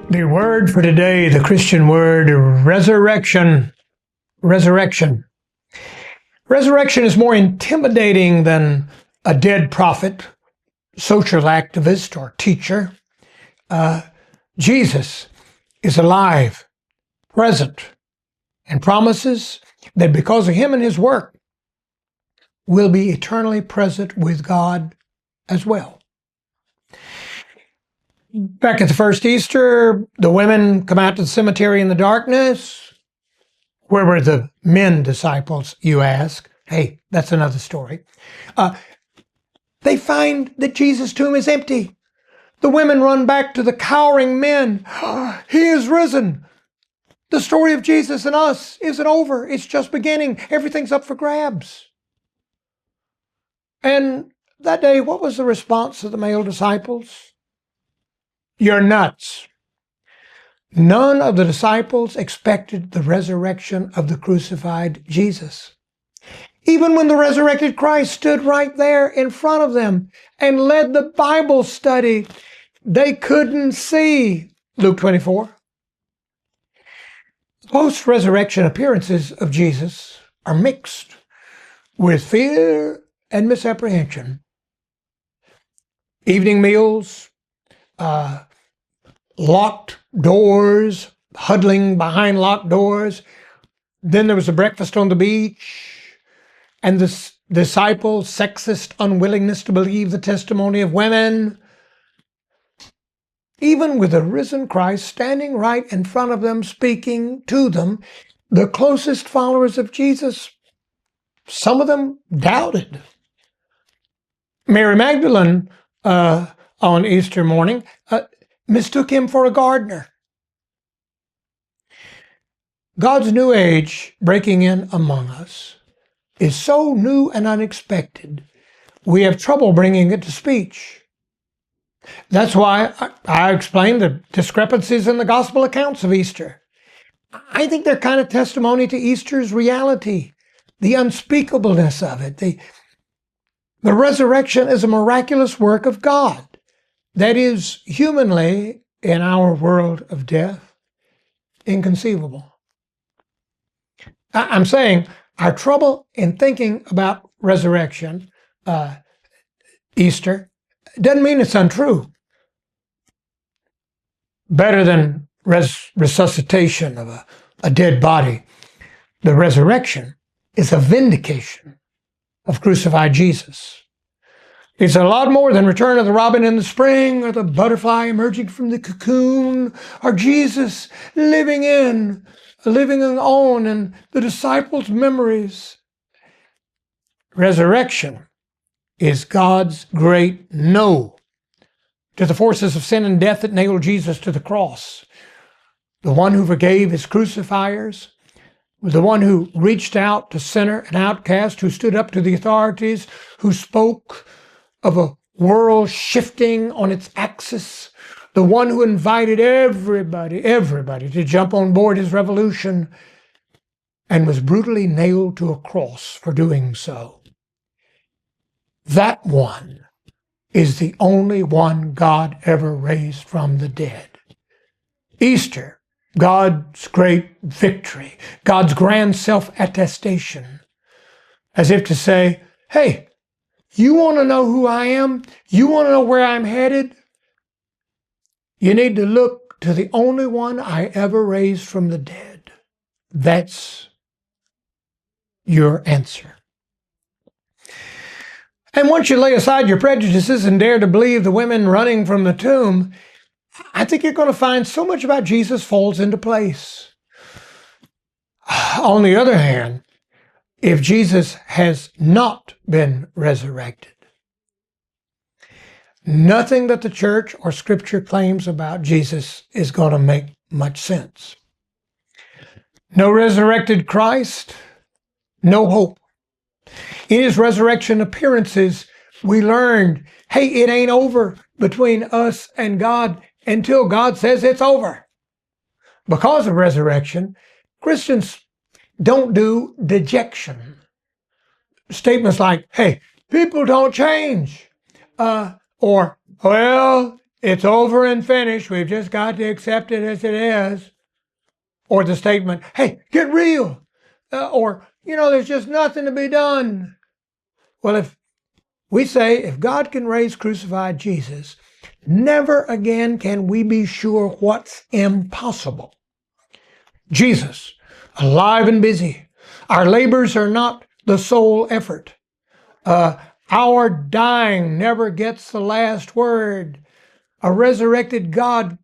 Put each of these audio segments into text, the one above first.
The word for today, the Christian word, resurrection. Resurrection. Resurrection is more intimidating than a dead prophet, social activist, or teacher. Jesus is alive, present, and promises that because of him and his work, we'll be eternally present with God as well. Back at the first Easter, the women come out to the cemetery in the darkness. Where were the men disciples, you ask? Hey, that's another story. They find that Jesus' tomb is empty. The women run back to the cowering men. He is risen. The story of Jesus and us isn't over. It's just beginning. Everything's up for grabs. And that day, what was the response of the male disciples? You're nuts. None of the disciples expected the resurrection of the crucified Jesus. Even when the resurrected Christ stood right there in front of them and led the Bible study, they couldn't see. Luke 24. Post-resurrection appearances of Jesus are mixed with fear and misapprehension. Evening meals, locked doors, huddling behind locked doors. Then there was a breakfast on the beach, and the disciples' sexist unwillingness to believe the testimony of women. Even with the risen Christ standing right in front of them, speaking to them, the closest followers of Jesus, some of them doubted. Mary Magdalene, on Easter morning, mistook him for a gardener. God's new age breaking in among us is so new and unexpected, we have trouble bringing it to speech. That's why I explained the discrepancies in the gospel accounts of Easter. I think they're kind of testimony to Easter's reality, the unspeakableness of it. The resurrection is a miraculous work of God that is humanly, in our world of death, inconceivable. I'm saying our trouble in thinking about resurrection, Easter, doesn't mean it's untrue. Better than resuscitation of a dead body, the resurrection is a vindication of crucified Jesus. It's a lot more than return of the robin in the spring or the butterfly emerging from the cocoon or Jesus living on in the disciples' memories. Resurrection is God's great no to the forces of sin and death that nailed Jesus to the cross. The one who forgave his crucifiers, the one who reached out to sinner and outcast, who stood up to the authorities, who spoke of a world shifting on its axis, the one who invited everybody to jump on board his revolution and was brutally nailed to a cross for doing so. That one is the only one God ever raised from the dead. Easter, God's great victory, God's grand self-attestation, as if to say, hey, you want to know who I am? You want to know where I'm headed? You need to look to the only one I ever raised from the dead. That's your answer. And once you lay aside your prejudices and dare to believe the women running from the tomb, I think you're going to find so much about Jesus falls into place. On the other hand, if Jesus has not been resurrected, nothing that the church or scripture claims about Jesus is going to make much sense. No resurrected Christ, no hope. In his resurrection appearances, we learned, hey, it ain't over between us and God until God says it's over. Because of resurrection, Christians don't do dejection. Statements like, hey, people don't change. Or, well, it's over and finished. We've just got to accept it as it is. Or the statement, hey, get real. Or, there's just nothing to be done. Well, if we say, if God can raise crucified Jesus, never again can we be sure what's impossible. Jesus, alive and busy. Our labors are not the sole effort. Our dying never gets the last word. A resurrected God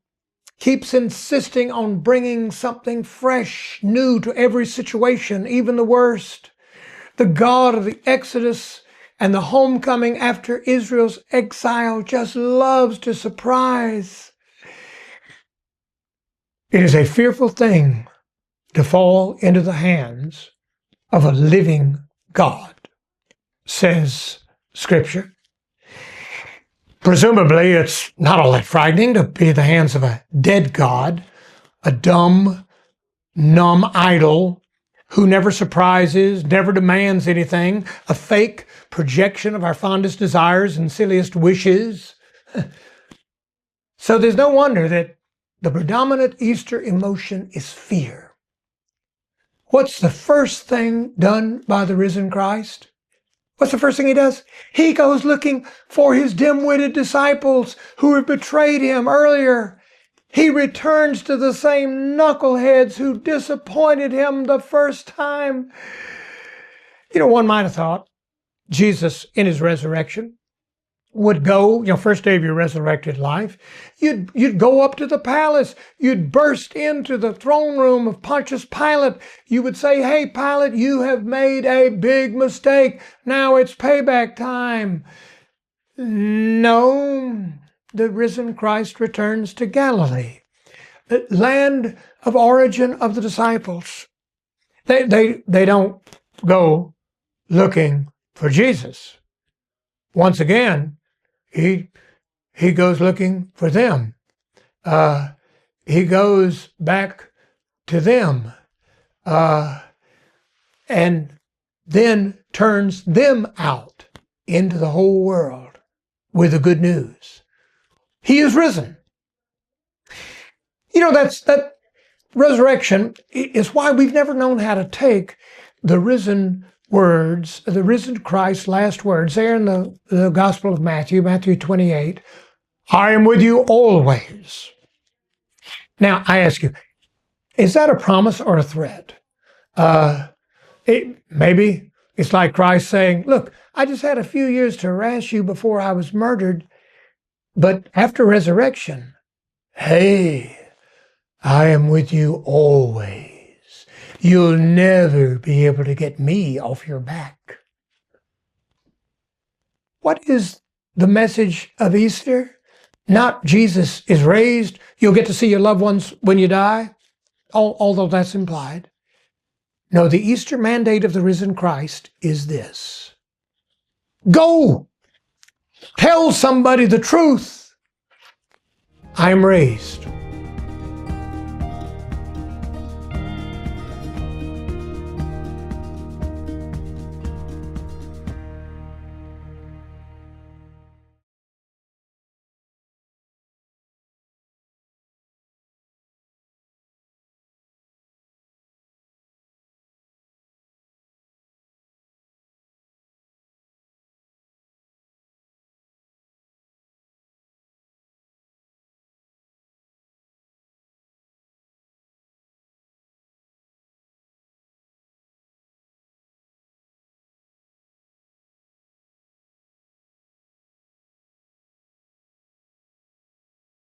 keeps insisting on bringing something fresh, new to every situation, even the worst. The God of the Exodus and the homecoming after Israel's exile just loves to surprise. It is a fearful thing to fall into the hands of a living God, says Scripture. Presumably, it's not all that frightening to be in the hands of a dead God, a dumb, numb idol who never surprises, never demands anything, a fake projection of our fondest desires and silliest wishes. So there's no wonder that the predominant Easter emotion is fear. What's the first thing done by the risen Christ? What's the first thing he does? He goes looking for his dim-witted disciples who had betrayed him earlier. He returns to the same knuckleheads who disappointed him the first time. One might have thought Jesus, in his resurrection, would go, first day of your resurrected life, you'd go up to the palace. You'd burst into the throne room of Pontius Pilate. You would say, hey, Pilate, you have made a big mistake. Now it's payback time. No, the risen Christ returns to Galilee, the land of origin of the disciples. They don't go looking for Jesus. Once again, he goes looking for them. He goes back to them and then turns them out into the whole world with the good news. He is risen. That resurrection is why we've never known how to take the risen words, the risen Christ's last words there in the Gospel of Matthew 28, I am with you always. Now, I ask you, is that a promise or a threat? Maybe it's like Christ saying, look, I just had a few years to harass you before I was murdered, but after resurrection, hey, I am with you always. You'll never be able to get me off your back. What is the message of Easter? Not Jesus is raised. You'll get to see your loved ones when you die, although that's implied. No, the Easter mandate of the risen Christ is this. Go! Tell somebody the truth. I am raised.